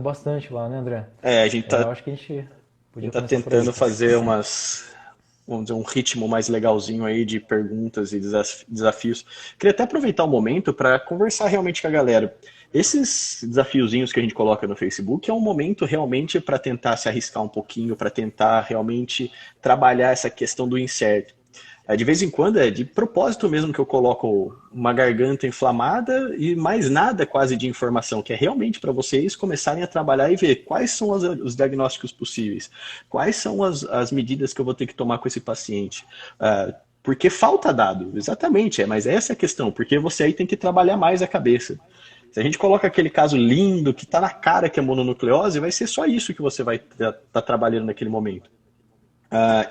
bastante lá, né, André? A gente Eu tá, acho que a gente a podia gente tá começar por aí, tentando cara. fazer vamos dizer, um ritmo mais legalzinho aí de perguntas e desafios. Queria até aproveitar o momento para conversar realmente com a galera. Esses desafiozinhos que a gente coloca no Facebook é um momento realmente para tentar se arriscar um pouquinho, para tentar realmente trabalhar essa questão do incerto. De vez em quando é de propósito mesmo que eu coloco uma garganta inflamada e mais nada quase de informação, que é realmente para vocês começarem a trabalhar e ver quais são os diagnósticos possíveis, quais são as medidas que eu vou ter que tomar com esse paciente. Porque falta dado, exatamente, mas essa é a questão, porque você aí tem que trabalhar mais a cabeça. Se a gente coloca aquele caso lindo que está na cara que é mononucleose, vai ser só isso que você vai estar trabalhando naquele momento.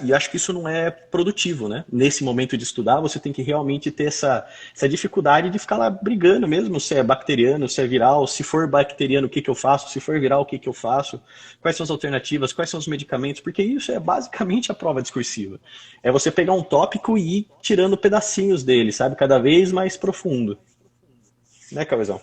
E acho que isso não é produtivo, né? Nesse momento de estudar, você tem que realmente ter essa dificuldade de ficar lá brigando mesmo, se é bacteriano, se é viral, se for bacteriano, o que que eu faço, se for viral, o que que eu faço, quais são as alternativas, quais são os medicamentos, porque isso é basicamente a prova discursiva. É você pegar um tópico e ir tirando pedacinhos dele, sabe? Cada vez mais profundo. Né, Cauezão?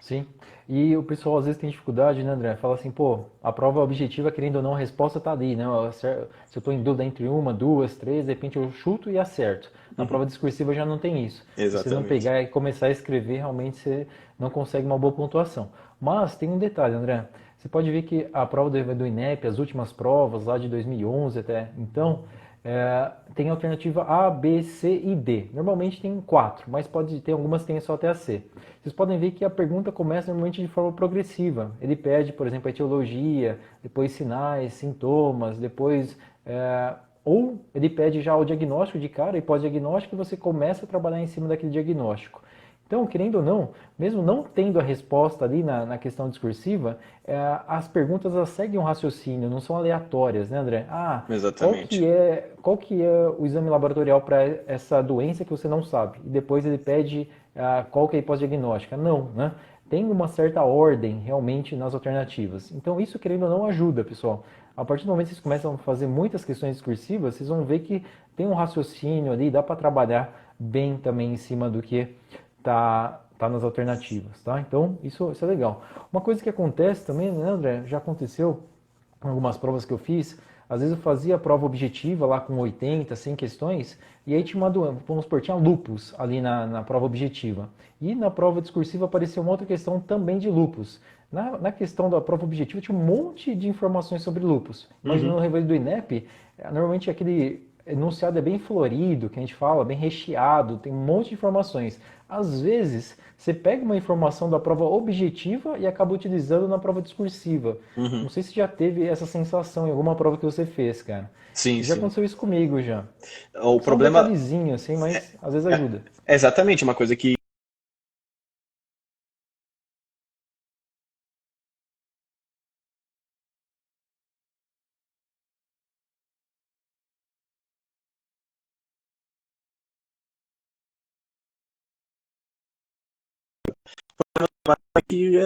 Sim. E o pessoal às vezes tem dificuldade, né, André? Fala assim, pô, a prova objetiva, querendo ou não, a resposta tá ali, né? Se eu tô em dúvida entre uma, duas, três, de repente eu chuto e acerto. Na prova discursiva já não tem isso. Se você não Exatamente. pegar e começar a escrever, realmente você não consegue uma boa pontuação. Mas tem um detalhe, André. Você pode ver que a prova do INEP, as últimas provas lá de 2011 até então, tem alternativa A, B, C e D. Normalmente tem quatro, mas pode ter algumas que tem só até a C. Vocês podem ver que a pergunta começa normalmente de forma progressiva. Ele pede, por exemplo, a etiologia, depois sinais, sintomas, depois ou ele pede já o diagnóstico de cara e pós-diagnóstico e você começa a trabalhar em cima daquele diagnóstico. Então, querendo ou não, mesmo não tendo a resposta ali na questão discursiva, as perguntas elas seguem um raciocínio, não são aleatórias, né, André? Exatamente. Qual que é o exame laboratorial para essa doença que você não sabe? E depois ele pede qual que é a pós-diagnóstica? Não, né? Tem uma certa ordem realmente nas alternativas. Então, isso, querendo ou não, ajuda, pessoal. A partir do momento que vocês começam a fazer muitas questões discursivas, vocês vão ver que tem um raciocínio ali, dá para trabalhar bem também em cima do que tá nas alternativas, tá? Então, isso é legal. Uma coisa que acontece também, né, André, já aconteceu em algumas provas que eu fiz, às vezes eu fazia a prova objetiva lá com 80, 100 questões, e aí tinha uma doença, vamos supor, tinha lupus ali na prova objetiva. E na prova discursiva apareceu uma outra questão também de lupus. Na questão da prova objetiva tinha um monte de informações sobre lupus. Imaginando o Uhum. revés do INEP, normalmente aquele enunciado é bem florido, que a gente fala, bem recheado, tem um monte de informações. Às vezes, você pega uma informação da prova objetiva e acaba utilizando na prova discursiva. Uhum. Não sei se já teve essa sensação em alguma prova que você fez, cara. Sim, Já sim. aconteceu isso comigo já. O Só um problema detalhezinho assim, mas às vezes é, ajuda. é exatamente uma coisa que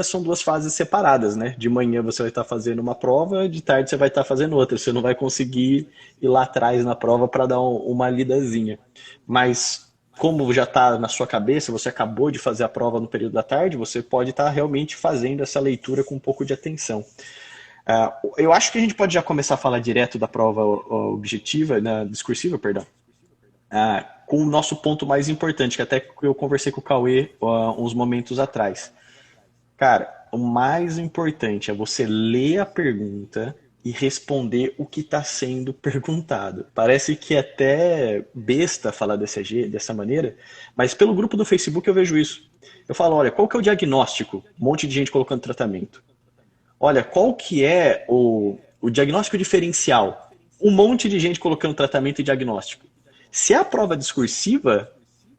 são duas fases separadas, né? De manhã você vai estar fazendo uma prova, de tarde você vai estar fazendo outra. Você não vai conseguir ir lá atrás na prova para dar uma lidazinha. Mas como já está na sua cabeça, você acabou de fazer a prova no período da tarde, você pode estar realmente fazendo essa leitura com um pouco de atenção. Eu acho que a gente pode já começar a falar direto da prova objetiva, discursiva, perdão, com o nosso ponto mais importante, que até eu conversei com o Cauê uns momentos atrás. Cara, o mais importante é você ler a pergunta e responder o que está sendo perguntado. Parece que é até besta falar dessa maneira, mas pelo grupo do Facebook eu vejo isso. Eu falo, olha, qual que é o diagnóstico? Um monte de gente colocando tratamento. Olha, qual que é o diagnóstico diferencial? Um monte de gente colocando tratamento e diagnóstico. Se é a prova discursiva,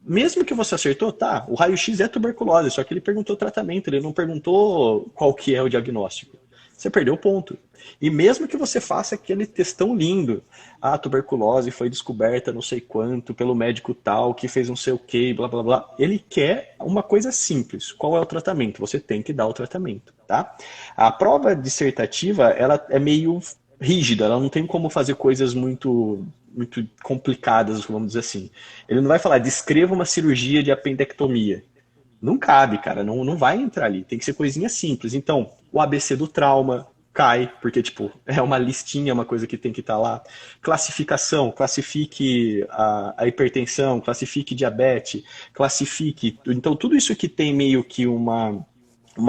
mesmo que você acertou, tá, o raio-x é tuberculose, só que ele perguntou tratamento, ele não perguntou qual que é o diagnóstico. Você perdeu o ponto. E mesmo que você faça aquele textão lindo, a tuberculose foi descoberta não sei quanto pelo médico tal, que fez não sei o que, blá blá blá, ele quer uma coisa simples. Qual é o tratamento? Você tem que dar o tratamento, tá? A prova dissertativa, ela é meio rígida, ela não tem como fazer coisas muito complicadas, vamos dizer assim. Ele não vai falar, descreva uma cirurgia de apendectomia. Não cabe, cara, não vai entrar ali. Tem que ser coisinha simples. Então, o ABC do trauma cai, porque, tipo, é uma listinha, uma coisa que tem que estar lá. Classificação, classifique a hipertensão, classifique diabetes, classifique. Então, tudo isso que tem meio que uma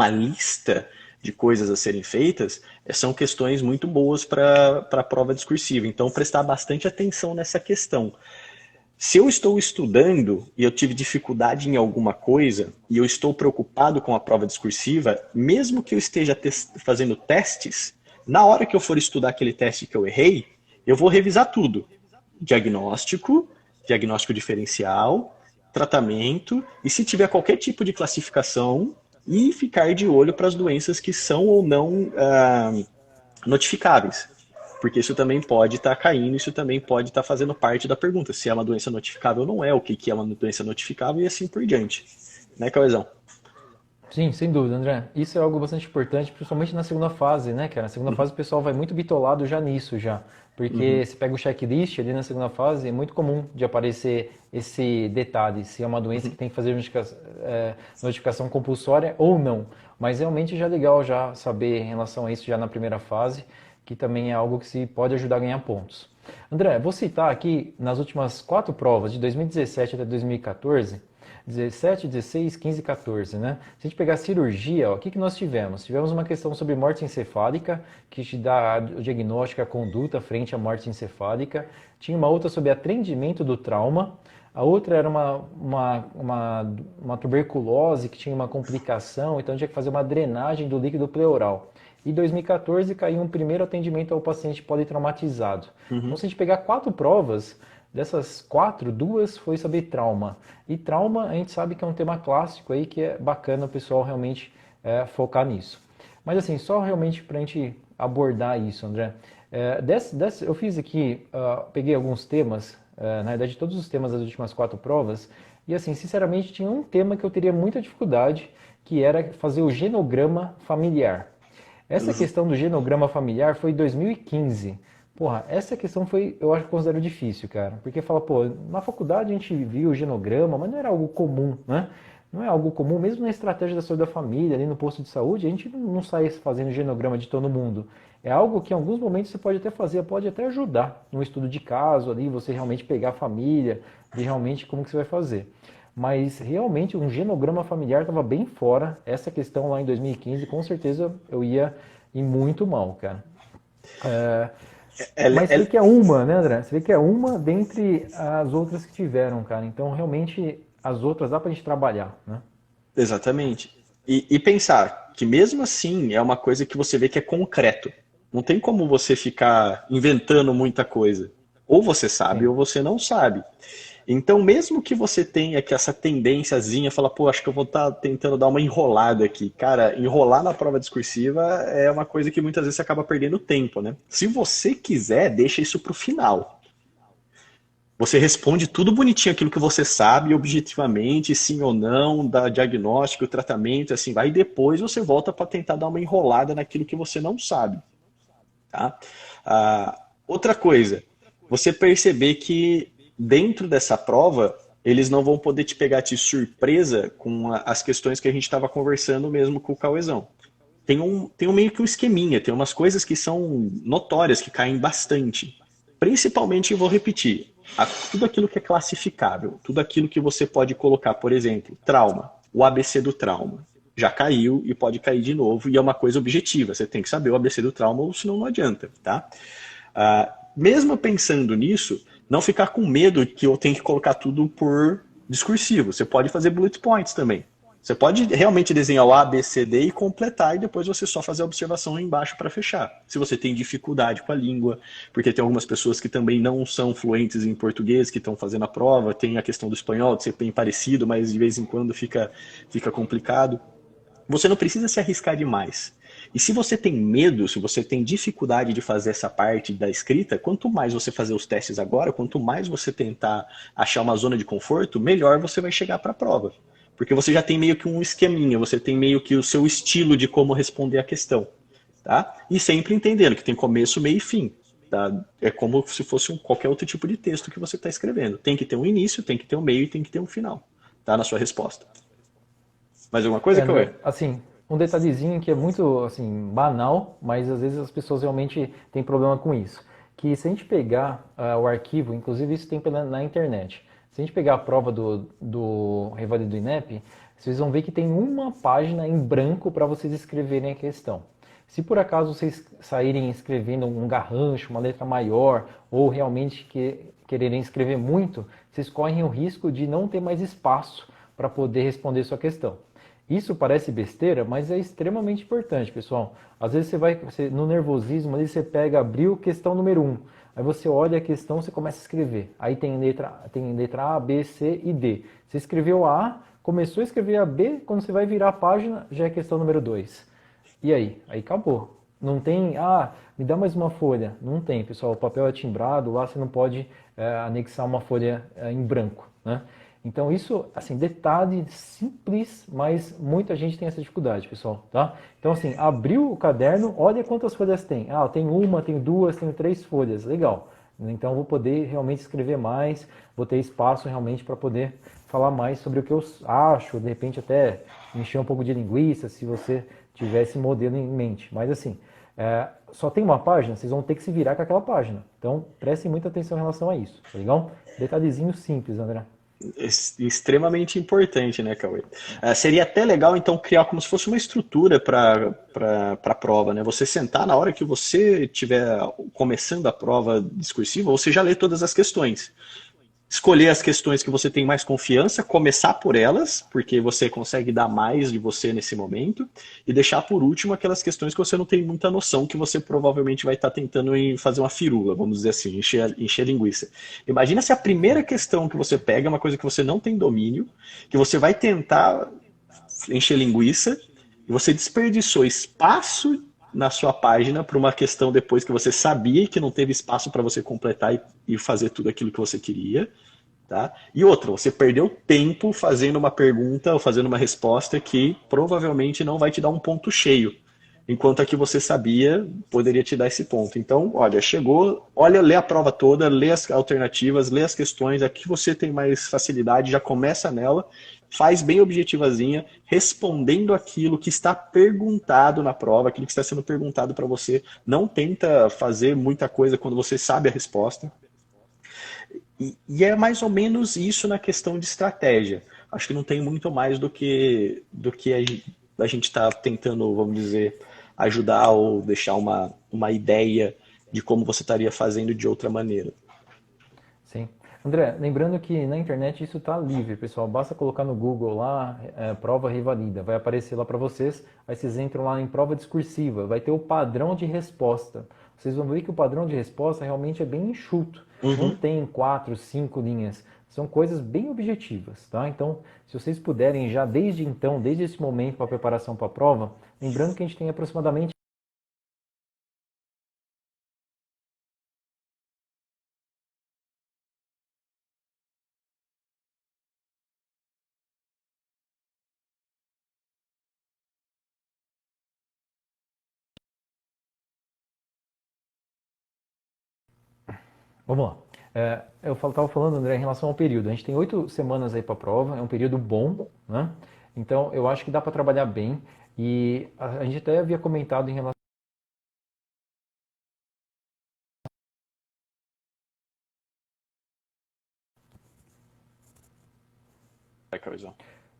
lista de coisas a serem feitas, são questões muito boas para a prova discursiva. Então, prestar bastante atenção nessa questão. Se eu estou estudando e eu tive dificuldade em alguma coisa e eu estou preocupado com a prova discursiva, mesmo que eu esteja fazendo testes, na hora que eu for estudar aquele teste que eu errei, eu vou revisar tudo. Diagnóstico, diagnóstico diferencial, tratamento, e se tiver qualquer tipo de classificação, e ficar de olho para as doenças que são ou não notificáveis. Porque isso também pode estar caindo, isso também pode estar fazendo parte da pergunta. Se é uma doença notificável ou não é, o que é uma doença notificável e assim por diante. Né, Cauezão? Sim, sem dúvida, André. Isso é algo bastante importante, principalmente na segunda fase, né, cara? Na segunda fase o pessoal vai muito bitolado já nisso já. Porque você pega o checklist ali na segunda fase, é muito comum de aparecer esse detalhe, se é uma doença que tem que fazer notificação compulsória ou não. Mas realmente já é legal já saber em relação a isso já na primeira fase, que também é algo que se pode ajudar a ganhar pontos. André, vou citar aqui nas últimas 4 provas, de 2017 até 2014, 17, 16, 15 e 14, né? Se a gente pegar a cirurgia, ó, o que que nós tivemos? Tivemos uma questão sobre morte encefálica, que te dá o diagnóstico, a conduta frente à morte encefálica. Tinha uma outra sobre atendimento do trauma. A outra era uma tuberculose que tinha uma complicação, então tinha que fazer uma drenagem do líquido pleural. E 2014 caiu um primeiro atendimento ao paciente politraumatizado. Então, se a gente pegar 4 provas, dessas 4, 2 foi sobre trauma. E trauma a gente sabe que é um tema clássico aí que é bacana o pessoal realmente focar nisso. Mas assim, só realmente para a gente abordar isso, André. Eu fiz aqui, peguei alguns temas, na verdade todos os temas das últimas 4 provas, e assim, sinceramente tinha um tema que eu teria muita dificuldade, que era fazer o genograma familiar. Essa questão do genograma familiar foi em 2015. Porra, essa questão foi, eu acho que considero difícil, cara. Porque fala, pô, na faculdade a gente viu o genograma, mas não era algo comum, né? Não é algo comum, mesmo na estratégia da saúde da família, ali no posto de saúde, a gente não sai fazendo genograma de todo mundo. É algo que em alguns momentos você pode até fazer, pode até ajudar no estudo de caso ali, você realmente pegar a família, ver realmente como que você vai fazer. Mas realmente um genograma familiar estava bem fora. Essa questão lá em 2015, com certeza eu ia ir muito mal, cara. Mas você vê que é uma, né, André? Você vê que é uma dentre as outras que tiveram, cara. Então, realmente, as outras dá pra gente trabalhar, né? Exatamente. E pensar que mesmo assim é uma coisa que você vê que é concreto. Não tem como você ficar inventando muita coisa. Ou você sabe Sim. ou você não sabe. Então, mesmo que você tenha que essa tendênciazinha, fala, pô, acho que eu vou estar tentando dar uma enrolada aqui. Cara, enrolar na prova discursiva é uma coisa que muitas vezes você acaba perdendo tempo, né? Se você quiser, deixa isso pro final. Você responde tudo bonitinho, aquilo que você sabe, objetivamente, sim ou não, dá diagnóstico, tratamento, assim vai, e depois você volta para tentar dar uma enrolada naquilo que você não sabe. Tá? Outra coisa, você perceber que dentro dessa prova, eles não vão poder te pegar de surpresa com as questões que a gente estava conversando mesmo com o Cauezão. Tem um meio que um esqueminha, tem umas coisas que são notórias, que caem bastante. Principalmente, eu vou repetir, tudo aquilo que é classificável, tudo aquilo que você pode colocar, por exemplo, trauma, o ABC do trauma. Já caiu e pode cair de novo, e é uma coisa objetiva, você tem que saber o ABC do trauma, ou senão não adianta, tá? Mesmo pensando nisso, não ficar com medo que eu tenho que colocar tudo por discursivo. Você pode fazer bullet points também. Você pode realmente desenhar o A, B, C, D e completar, e depois você só fazer a observação aí embaixo para fechar. Se você tem dificuldade com a língua, porque tem algumas pessoas que também não são fluentes em português, que estão fazendo a prova, tem a questão do espanhol, de ser bem parecido, mas de vez em quando fica complicado. Você não precisa se arriscar demais. E se você tem medo, se você tem dificuldade de fazer essa parte da escrita, quanto mais você fazer os testes agora, quanto mais você tentar achar uma zona de conforto, melhor você vai chegar para a prova. Porque você já tem meio que um esqueminha, você tem meio que o seu estilo de como responder a questão. Tá? E sempre entendendo que tem começo, meio e fim. Tá? É como se fosse qualquer outro tipo de texto que você está escrevendo. Tem que ter um início, tem que ter um meio e tem que ter um final. Tá? Na sua resposta. Mais alguma coisa, André, Cauê? assim, um detalhezinho que é muito, assim, banal, mas às vezes as pessoas realmente têm problema com isso. Que se a gente pegar o arquivo, inclusive isso tem na internet, se a gente pegar a prova do Revalida do INEP, vocês vão ver que tem uma página em branco para vocês escreverem a questão. Se por acaso vocês saírem escrevendo um garrancho, uma letra maior, ou realmente quererem escrever muito, vocês correm o risco de não ter mais espaço para poder responder sua questão. Isso parece besteira, mas é extremamente importante, pessoal. Às vezes no nervosismo, ali você pega, abriu questão número 1. Aí você olha a questão, você começa a escrever. Aí tem letra A, B, C e D. Você escreveu a A, começou a escrever a B, quando você vai virar a página, já é questão número 2. E aí? Aí acabou. Não tem, me dá mais uma folha. Não tem, pessoal. O papel é timbrado, lá você não pode anexar uma folha em branco, né? Então isso, assim, detalhe simples, mas muita gente tem essa dificuldade, pessoal, tá? Então assim, abriu o caderno, olha quantas folhas tem. Eu tenho uma, tenho duas, tenho 3 folhas, legal. Então vou poder realmente escrever mais, vou ter espaço realmente para poder falar mais sobre o que eu acho, de repente até encher um pouco de linguiça, se você tiver esse modelo em mente. Mas assim, só tem uma página, vocês vão ter que se virar com aquela página. Então prestem muita atenção em relação a isso, tá legal? Detalhezinho simples, André. Extremamente importante, né, Cauê? Seria até legal, então, criar como se fosse uma estrutura para a prova, né? Você sentar na hora que você estiver começando a prova discursiva, você já lê todas as questões. Escolher as questões que você tem mais confiança, começar por elas, porque você consegue dar mais de você nesse momento, e deixar por último aquelas questões que você não tem muita noção, que você provavelmente vai estar tentando fazer uma firula, vamos dizer assim, encher linguiça. Imagina se a primeira questão que você pega é uma coisa que você não tem domínio, que você vai tentar encher linguiça, e você desperdiçou espaço na sua página para uma questão depois que você sabia que não teve espaço para você completar e fazer tudo aquilo que você queria. Tá? E outra, você perdeu tempo fazendo uma pergunta ou fazendo uma resposta que provavelmente não vai te dar um ponto cheio, enquanto a que você sabia poderia te dar esse ponto. Então, olha, chegou, olha, lê a prova toda, lê as alternativas, lê as questões, a que você tem mais facilidade, já começa nela, faz bem objetivazinha, respondendo aquilo que está perguntado na prova, aquilo que está sendo perguntado para você. Não tenta fazer muita coisa quando você sabe a resposta. E é mais ou menos isso na questão de estratégia. Acho que não tem muito mais do que a gente está tentando, vamos dizer, ajudar ou deixar uma ideia de como você estaria fazendo de outra maneira. Sim. André, lembrando que na internet isso está livre, pessoal. Basta colocar no Google lá, prova revalida. Vai aparecer lá para vocês. Aí vocês entram lá em prova discursiva. Vai ter o padrão de resposta. Vocês vão ver que o padrão de resposta realmente é bem enxuto. Não Uhum. tem 4, 5 linhas. São coisas bem objetivas, tá? Então, se vocês puderem já desde então, desde esse momento para a preparação para a prova, lembrando que a gente tem aproximadamente. Vamos lá. Eu estava falando, André, em relação ao período. A gente tem 8 semanas aí para a prova, é um período bom, né? Então, eu acho que dá para trabalhar bem. E a gente até havia comentado em relação. Vai, Cauizão.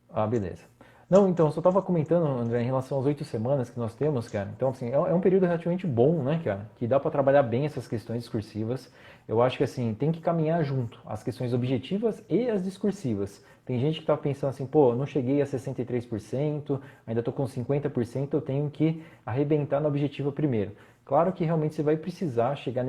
Ah, beleza. Não, então, eu só estava comentando, André, em relação às 8 semanas que nós temos, cara. Então, assim, é um período relativamente bom, né, cara? Que dá para trabalhar bem essas questões discursivas. Eu acho que, assim, tem que caminhar junto as questões objetivas e as discursivas. Tem gente que tá pensando assim, pô, não cheguei a 63%, ainda estou com 50%, eu tenho que arrebentar na objetiva primeiro. Claro que realmente você vai precisar chegar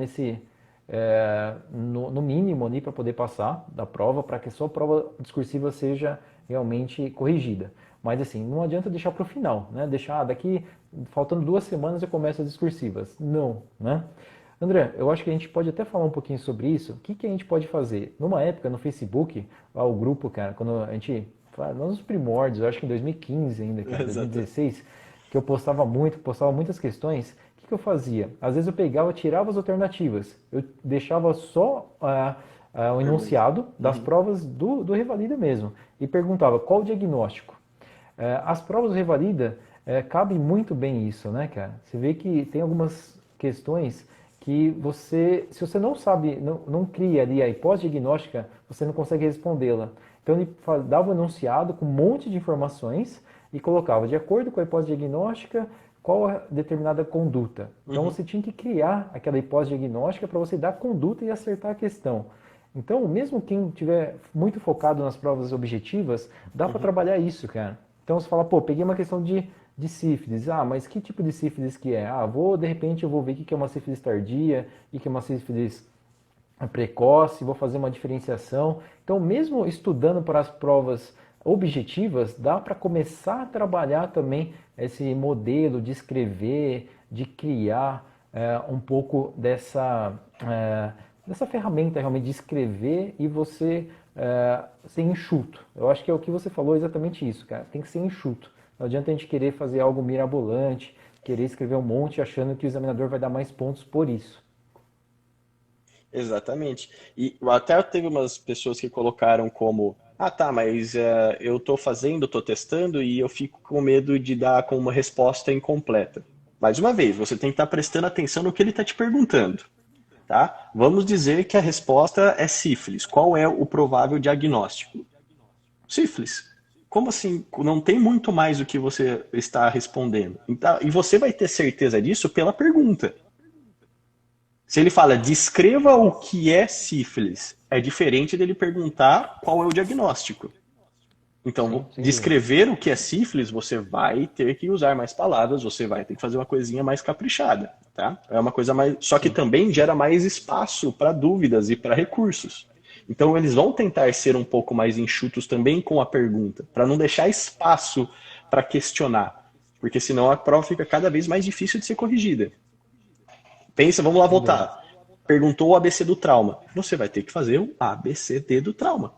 no mínimo ali para poder passar da prova, para que a sua prova discursiva seja realmente corrigida. Mas assim, não adianta deixar para o final, né? Deixar daqui, faltando 2 semanas eu começo as discursivas. Não, né? André, eu acho que a gente pode até falar um pouquinho sobre isso. O que a gente pode fazer? Numa época, no Facebook, lá o grupo, cara, quando a gente, nos primórdios, eu acho que em 2015 ainda, cara, Exato. 2016, que eu postava muitas questões, o que eu fazia? Às vezes eu pegava, tirava as alternativas, eu deixava só o Pergunta. enunciado das Uhum. provas do Revalida mesmo e perguntava qual o diagnóstico. As provas do Revalida, cabe muito bem isso, né, cara? Você vê que tem algumas questões que você, se você não sabe, não cria ali a hipótese diagnóstica, você não consegue respondê-la. Então ele dava um enunciado com um monte de informações e colocava, de acordo com a hipótese diagnóstica, qual a determinada conduta. Então você tinha que criar aquela hipótese diagnóstica para você dar conduta e acertar a questão. Então, mesmo quem tiver muito focado nas provas objetivas, dá para trabalhar isso, cara. Então você fala, pô, peguei uma questão de sífilis. Ah, mas que tipo de sífilis que é? Ah, de repente eu vou ver o que é uma sífilis tardia, o que é uma sífilis precoce, vou fazer uma diferenciação. Então, mesmo estudando para as provas objetivas, dá para começar a trabalhar também esse modelo de escrever, de criar um pouco dessa ferramenta realmente de escrever e você ser enxuto. Eu acho que é o que você falou exatamente isso, cara. Tem que ser enxuto. Não adianta a gente querer fazer algo mirabolante, querer escrever um monte achando que o examinador vai dar mais pontos por isso. Exatamente. E até teve umas pessoas que colocaram como, ah tá, mas eu tô fazendo, tô testando e eu fico com medo de dar com uma resposta incompleta. Mais uma vez, você tem que estar prestando atenção no que ele está te perguntando, tá? Vamos dizer que a resposta é sífilis. Qual é o provável diagnóstico? Sífilis. Como assim? Não tem muito mais o que você está respondendo. Então, e você vai ter certeza disso pela pergunta. Se ele fala, descreva o que é sífilis, é diferente dele perguntar qual é o diagnóstico. Sim, Então, sem dúvida. descrever o que é sífilis, você vai ter que usar mais palavras, você vai ter que fazer uma coisinha mais caprichada, tá? É uma coisa mais, só que Sim, também gera mais espaço para dúvidas e para recursos. Então, eles vão tentar ser um pouco mais enxutos também com a pergunta, para não deixar espaço para questionar, porque senão a prova fica cada vez mais difícil de ser corrigida. Pensa, vamos lá sem dúvida. voltar. Perguntou o ABC do trauma. Você vai ter que fazer o ABCD do trauma.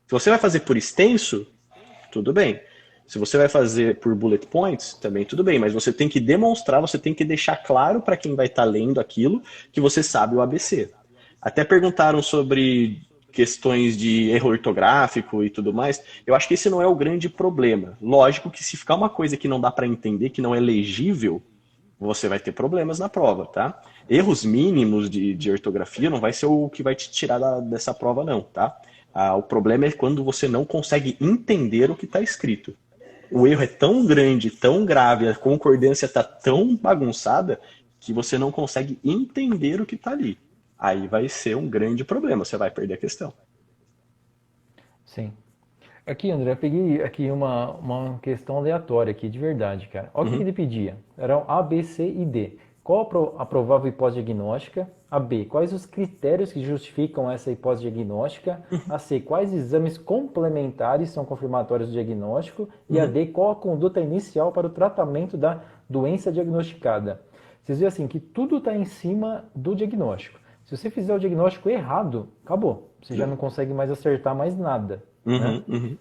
Se você vai fazer por extenso, tudo bem. Se você vai fazer por bullet points, também tudo bem. Mas você tem que demonstrar, você tem que deixar claro para quem vai estar lendo aquilo que você sabe o ABC. Até perguntaram sobre questões de erro ortográfico e tudo mais. Eu acho que esse não é o grande problema. Lógico que se ficar uma coisa que não dá para entender, que não é legível, você vai ter problemas na prova, tá? Erros mínimos de ortografia não vai ser o que vai te tirar dessa prova, não, tá? O problema é quando você não consegue entender o que está escrito. O erro é tão grande, tão grave, a concordância está tão bagunçada que você não consegue entender o que está ali. Aí vai ser um grande problema, você vai perder a questão. Sim. Aqui, André, eu peguei aqui uma questão aleatória aqui, de verdade, cara. Olha o que Uhum, ele pedia. Eram A, B, C e D. Qual a provável hipótese diagnóstica? A B, quais os critérios que justificam essa hipótese diagnóstica? A C, quais exames complementares são confirmatórios do diagnóstico? E a uhum. D, qual a conduta inicial para o tratamento da doença diagnosticada? Vocês veem assim que tudo está em cima do diagnóstico. Se você fizer o diagnóstico errado, acabou. Você já não consegue mais acertar mais nada, né? Uhum, uhum.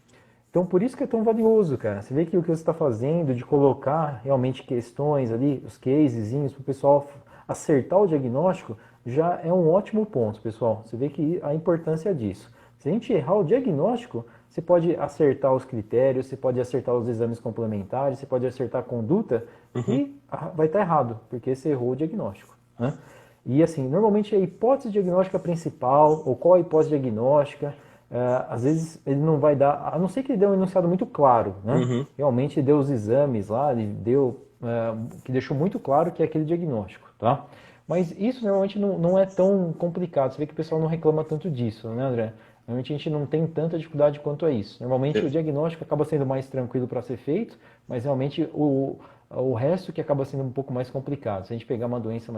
Então, por isso que é tão valioso, cara. Você vê que o que você está fazendo de colocar realmente questões ali, os casezinhos, para o pessoal acertar o diagnóstico, já é um ótimo ponto, pessoal. Você vê que a importância disso. Se a gente errar o diagnóstico, você pode acertar os critérios, você pode acertar os exames complementares, você pode acertar a conduta, que vai estar errado, porque você errou o diagnóstico, né? E assim, normalmente a hipótese diagnóstica principal, ou qual a hipótese diagnóstica, às vezes ele não vai dar, a não ser que ele dê um enunciado muito claro, né? Uhum. Realmente ele deu os exames lá, ele deu, que deixou muito claro que é aquele diagnóstico, tá? Mas isso normalmente não é tão complicado, você vê que o pessoal não reclama tanto disso, né, André? Normalmente a gente não tem tanta dificuldade quanto a isso. Normalmente o diagnóstico acaba sendo mais tranquilo para ser feito, mas realmente o resto que acaba sendo um pouco mais complicado. Se a gente pegar uma doença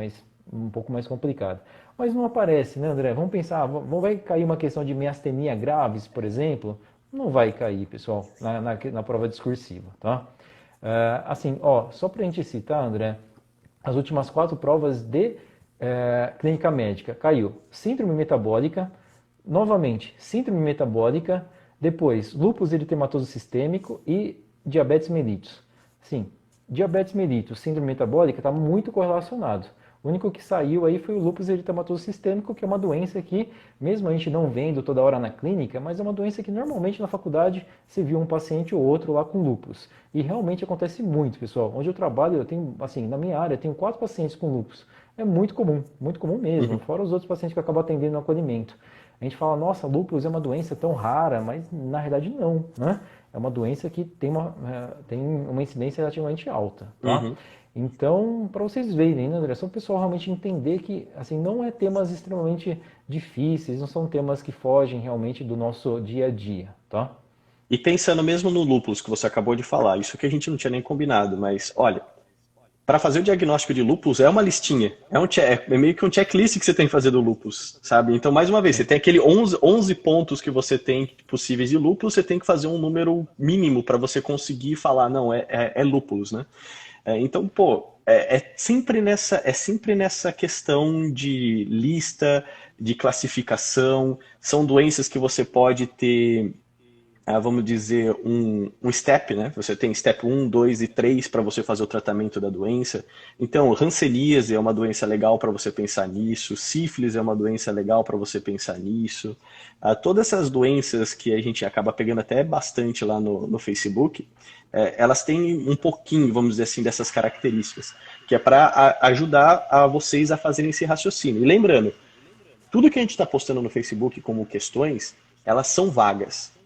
um pouco mais complicada. Mas não aparece, né, André? Vamos pensar, vai cair uma questão de miastenia graves, por exemplo? Não vai cair, pessoal, na prova discursiva, tá? Assim, ó, só para a gente citar, André, as últimas 4 provas de clínica médica caiu síndrome metabólica, novamente síndrome metabólica, depois lúpus eritematoso sistêmico e diabetes mellitus. Sim, diabetes mellitus, síndrome metabólica está muito correlacionado. O único que saiu aí foi o lúpus eritematoso sistêmico, que é uma doença que, mesmo a gente não vendo toda hora na clínica, mas é uma doença que normalmente na faculdade se viu um paciente ou outro lá com lúpus. E realmente acontece muito, pessoal. Onde eu trabalho, eu tenho, assim, na minha área, eu tenho 4 pacientes com lúpus. É muito comum mesmo, fora os outros pacientes que eu acabo atendendo no acolhimento. A gente fala, nossa, lúpus é uma doença tão rara, mas na realidade não, né? É uma doença que tem uma incidência relativamente alta, tá? Uhum. Então, para vocês verem, né, André, só o pessoal realmente entender que, assim, não é temas extremamente difíceis, não são temas que fogem realmente do nosso dia a dia, tá? E pensando mesmo no lúpus que você acabou de falar, isso que a gente não tinha nem combinado, mas olha, para fazer o diagnóstico de lúpus é uma listinha, é meio que um checklist que você tem que fazer do lúpus, sabe? Então, mais uma vez, você tem aquele 11 pontos que você tem possíveis de lúpus, você tem que fazer um número mínimo para você conseguir falar, não, é lúpus, né? Então, pô, é sempre nessa questão de lista, de classificação, são doenças que você pode ter vamos dizer, um step, né? Você tem step 1, 2 e 3 para você fazer o tratamento da doença. Então, hanseníase é uma doença legal para você pensar nisso, sífilis é uma doença legal para você pensar nisso. Todas essas doenças que a gente acaba pegando até bastante lá no Facebook, elas têm um pouquinho, vamos dizer assim, dessas características, que é para ajudar a vocês a fazerem esse raciocínio. E lembrando, tudo que a gente está postando no Facebook como questões, elas são vagas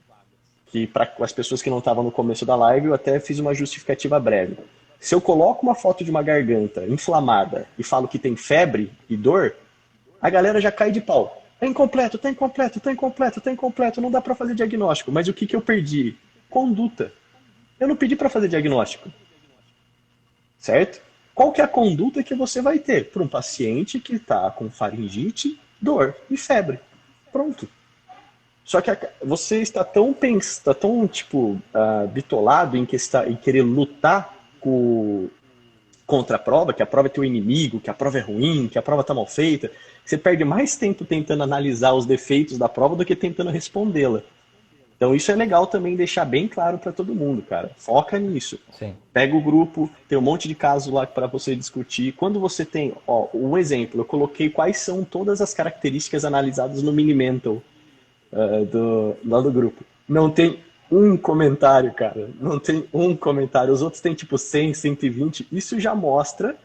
que para as pessoas que não estavam no começo da live, eu até fiz uma justificativa breve. Se eu coloco uma foto de uma garganta inflamada e falo que tem febre e dor, a galera já cai de pau. É incompleto, tá incompleto, tá incompleto, tá incompleto, não dá para fazer diagnóstico. Mas o que eu perdi? Conduta. Eu não pedi para fazer diagnóstico, certo? Qual que é a conduta que você vai ter para um paciente que está com faringite, dor e febre? Pronto. Só que você está tão tipo, bitolado em querer lutar contra a prova, que a prova é teu inimigo, que a prova é ruim, que a prova está mal feita, você perde mais tempo tentando analisar os defeitos da prova do que tentando respondê-la. Então isso é legal também deixar bem claro para todo mundo, cara. Foca nisso. Sim. Pega o grupo, tem um monte de casos lá para você discutir. Quando você tem, um exemplo, eu coloquei quais são todas as características analisadas no Minimental lá do grupo. Não tem um comentário, cara. Não tem um comentário. Os outros têm tipo 100, 120. Isso já mostra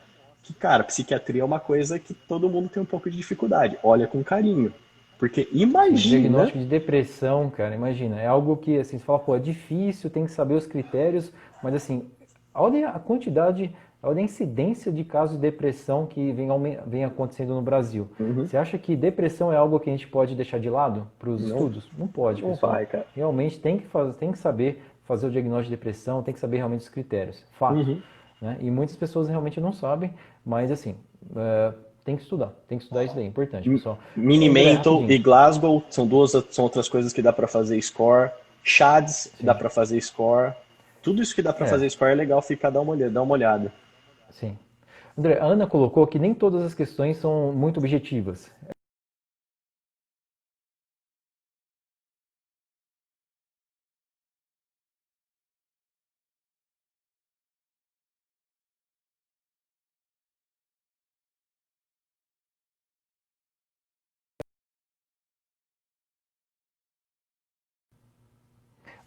que, cara, psiquiatria é uma coisa que todo mundo tem um pouco de dificuldade. Olha com carinho. Porque Sim, imagina. diagnóstico de depressão, cara, imagina, é algo que, assim, você fala, pô, é difícil, tem que saber os critérios, mas, assim, olha a quantidade, olha a incidência de casos de depressão que vem acontecendo no Brasil. Uhum. Você acha que depressão é algo que a gente pode deixar de lado para os estudos? Não pode, Não pessoal. vai, cara. Realmente tem que saber fazer o diagnóstico de depressão, tem que saber realmente os critérios. Fato. Uhum. Né? E muitas pessoas realmente não sabem, mas, assim, tem que estudar isso daí, é importante, pessoal. André, Minimental e rapidinho. Glasgow são outras coisas que dá para fazer score. Shads dá Sim. para fazer score. Tudo isso que dá para É, fazer score é legal ficar dar uma olhada. sim. André, a Ana colocou que nem todas as questões são muito objetivas.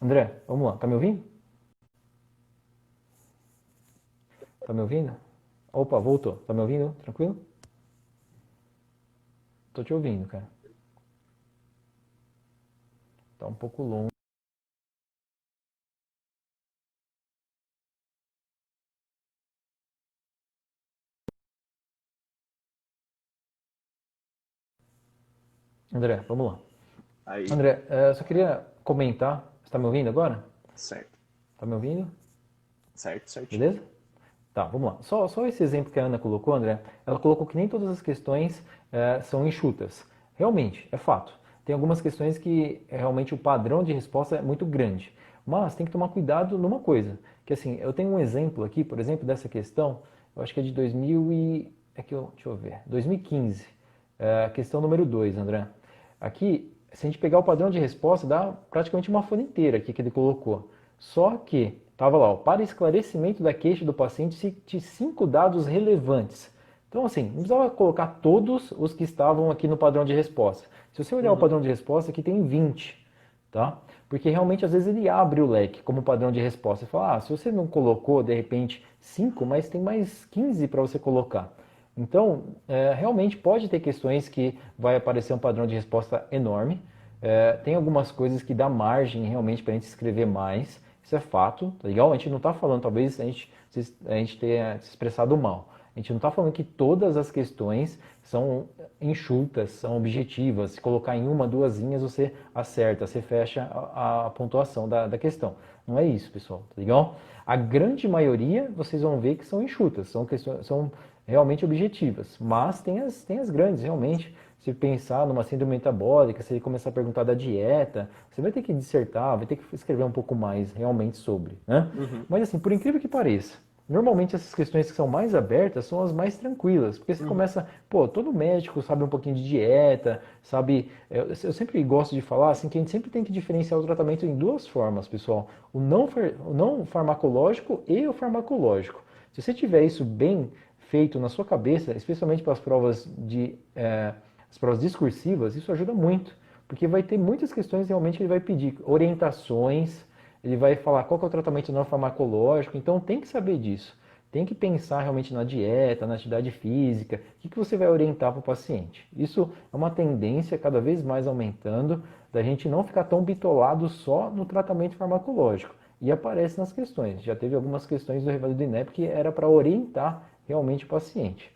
André, vamos lá, tá me ouvindo? Tá me ouvindo? Opa, voltou. Tá me ouvindo? Tranquilo? Tô te ouvindo, cara. Tá um pouco longe. André, vamos lá. Aí, André, só queria comentar. Você tá me ouvindo agora? certo. Tá me ouvindo? Certo, certinho. Beleza? Tá, vamos lá. Só esse exemplo que a Ana colocou, André, ela colocou que nem todas as questões são enxutas. Realmente, é fato. Tem algumas questões que realmente o padrão de resposta é muito grande. Mas tem que tomar cuidado numa coisa, que assim, eu tenho um exemplo aqui, por exemplo, dessa questão, eu acho que é de 2000 e... deixa eu ver, 2015, questão número 2, André. Aqui, se a gente pegar o padrão de resposta, dá praticamente uma folha inteira aqui que ele colocou. Só que, estava lá, ó, para esclarecimento da queixa do paciente, cite 5 dados relevantes. Então, assim, não precisava colocar todos os que estavam aqui no padrão de resposta. Se você olhar o padrão de resposta, aqui tem 20, tá? Porque realmente, às vezes, ele abre o leque como padrão de resposta. Ele fala, se você não colocou, de repente, 5, mas tem mais 15 para você colocar. Então, realmente pode ter questões que vai aparecer um padrão de resposta enorme. Tem algumas coisas que dá margem realmente para a gente escrever mais. Isso é fato, tá legal? A gente não está falando, talvez a gente tenha se expressado mal. A gente não está falando que todas as questões são enxutas, são objetivas. Se colocar em uma, duas linhas, você acerta, você fecha a pontuação da questão. Não é isso, pessoal, tá legal? A grande maioria, vocês vão ver que são enxutas, são realmente objetivas. Mas tem as grandes, realmente. Se pensar numa síndrome metabólica, se ele começar a perguntar da dieta, você vai ter que dissertar, vai ter que escrever um pouco mais realmente sobre, né? Mas assim, por incrível que pareça, normalmente essas questões que são mais abertas são as mais tranquilas, porque você começa, todo médico sabe um pouquinho de dieta, sabe, eu sempre gosto de falar assim que a gente sempre tem que diferenciar o tratamento em duas formas, pessoal, o não farmacológico e o farmacológico. Se você tiver isso bem feito na sua cabeça, especialmente para as provas as provas discursivas, isso ajuda muito, porque vai ter muitas questões realmente que ele vai pedir orientações, ele vai falar qual que é o tratamento não farmacológico, então tem que saber disso. Tem que pensar realmente na dieta, na atividade física, o que você vai orientar para o paciente. Isso é uma tendência cada vez mais aumentando, da gente não ficar tão bitolado só no tratamento farmacológico. E aparece nas questões. Já teve algumas questões do Revalida do INEP que era para orientar realmente o paciente.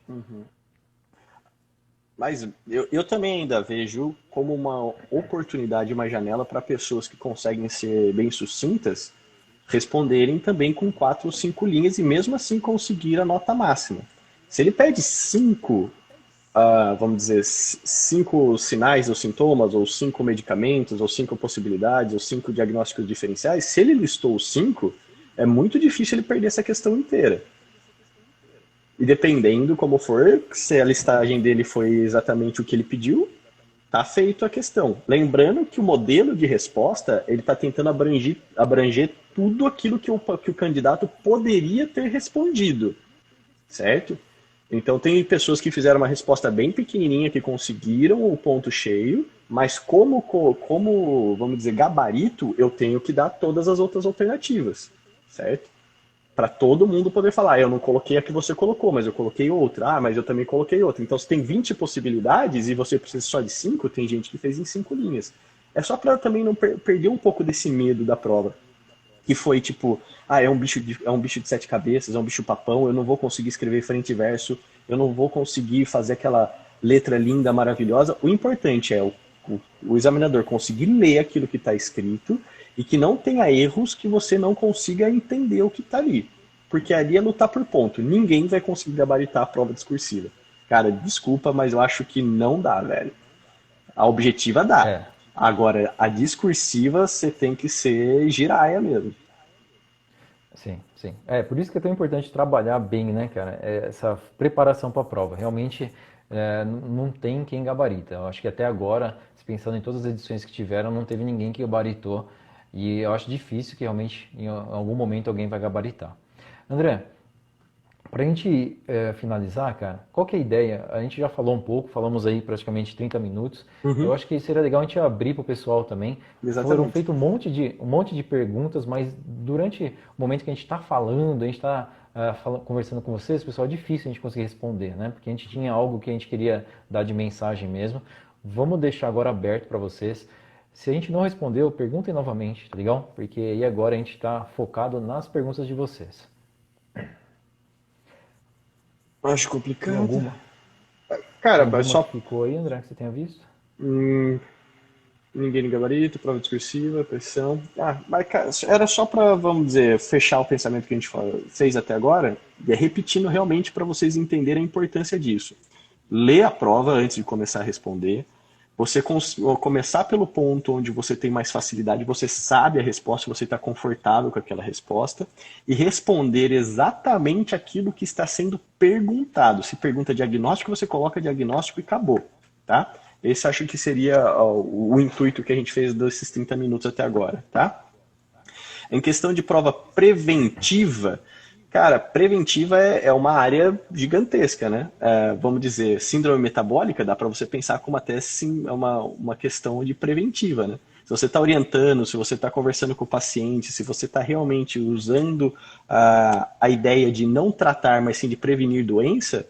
Mas eu também ainda vejo como uma oportunidade, uma janela para pessoas que conseguem ser bem sucintas responderem também com 4 ou 5 linhas e mesmo assim conseguir a nota máxima. Se ele pede 5, vamos dizer, 5 sinais ou sintomas, ou 5 medicamentos, ou 5 possibilidades, ou 5 diagnósticos diferenciais, se ele listou os 5, é muito difícil ele perder essa questão inteira. E dependendo como for, se a listagem dele foi exatamente o que ele pediu, tá feito a questão. Lembrando que o modelo de resposta, ele está tentando abranger tudo aquilo que o candidato poderia ter respondido, certo? Então tem pessoas que fizeram uma resposta bem pequenininha, que conseguiram o ponto cheio, mas como vamos dizer, gabarito, eu tenho que dar todas as outras alternativas, certo? Para todo mundo poder falar, eu não coloquei a que você colocou, mas eu coloquei outra. Mas eu também coloquei outra. Então, se tem 20 possibilidades e você precisa só de 5, tem gente que fez em 5 linhas. É só para também não perder um pouco desse medo da prova. Que foi tipo, é um bicho de 7 cabeças, é um bicho papão, eu não vou conseguir escrever frente e verso, eu não vou conseguir fazer aquela letra linda, maravilhosa. O importante é o examinador conseguir ler aquilo que está escrito e que não tenha erros que você não consiga entender o que está ali. Porque ali é lutar por ponto. Ninguém vai conseguir gabaritar a prova discursiva. Cara, desculpa, mas eu acho que não dá, velho. A objetiva dá. Agora, a discursiva você tem que ser giraia mesmo. Sim, sim. Por isso que é tão importante trabalhar bem, né, cara? Essa preparação para a prova. Realmente não tem quem gabarita. Eu acho que até agora, se pensando em todas as edições que tiveram, não teve ninguém que gabaritou. E eu acho difícil que realmente em algum momento alguém vai gabaritar. André, para a gente finalizar, cara, qual que é a ideia? A gente já falou um pouco, falamos aí praticamente 30 minutos. Eu acho que seria legal a gente abrir para o pessoal também. Exatamente. Foram feitos um monte de perguntas, mas durante o momento que a gente está falando, a gente está conversando com vocês, pessoal, é difícil a gente conseguir responder, né? Porque a gente tinha algo que a gente queria dar de mensagem mesmo. Vamos deixar agora aberto para vocês. Se a gente não respondeu, perguntem novamente, tá legal? Porque aí agora a gente está focado nas perguntas de vocês. Acho complicado. Tem alguma? Cara, Alguma só que ficou aí, André, que você tenha visto? ninguém no gabarito, prova discursiva, pressão. Mas cara, era só para, vamos dizer, fechar o pensamento que a gente fez até agora, e é repetindo realmente para vocês entenderem a importância disso. Lê a prova antes de começar a responder. Você começar pelo ponto onde você tem mais facilidade, você sabe a resposta, você está confortável com aquela resposta, e responder exatamente aquilo que está sendo perguntado. Se pergunta diagnóstico, você coloca diagnóstico e acabou, tá? Esse acho que seria o intuito que a gente fez desses 30 minutos até agora, tá? Em questão de prova preventiva, Cara, preventiva é uma área gigantesca, né? Vamos dizer, síndrome metabólica, dá para você pensar como até sim, é uma questão de preventiva, né? Se você está orientando, se você está conversando com o paciente, se você está realmente usando a ideia de não tratar, mas sim de prevenir doença,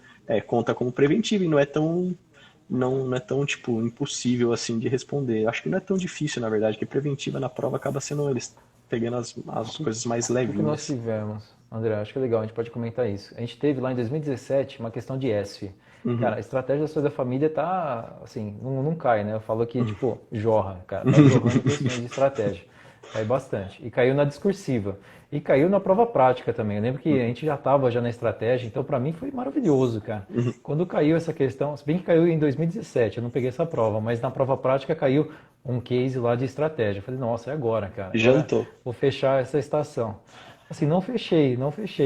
conta como preventiva e não é tão tipo impossível assim de responder. Acho que não é tão difícil, na verdade, que preventiva na prova acaba sendo eles pegando as coisas mais O que nós levinhas. tivemos, André, acho que é legal, a gente pode comentar isso. A gente teve lá em 2017 uma questão de ESF. Uhum. Cara, a estratégia da saúde da família tá, assim, não cai, né? Eu falo que, tipo, jorra, cara, tá jorrando questões de estratégia. Caiu bastante. E caiu na discursiva. E caiu na prova prática também. Eu lembro que a gente já estava já na estratégia, então para mim foi maravilhoso, cara. Quando caiu essa questão, se bem que caiu em 2017, eu não peguei essa prova, mas na prova prática caiu um case lá de estratégia. Eu falei, nossa, é agora, cara. Agora Jantou. vou fechar essa estação. Assim, não fechei,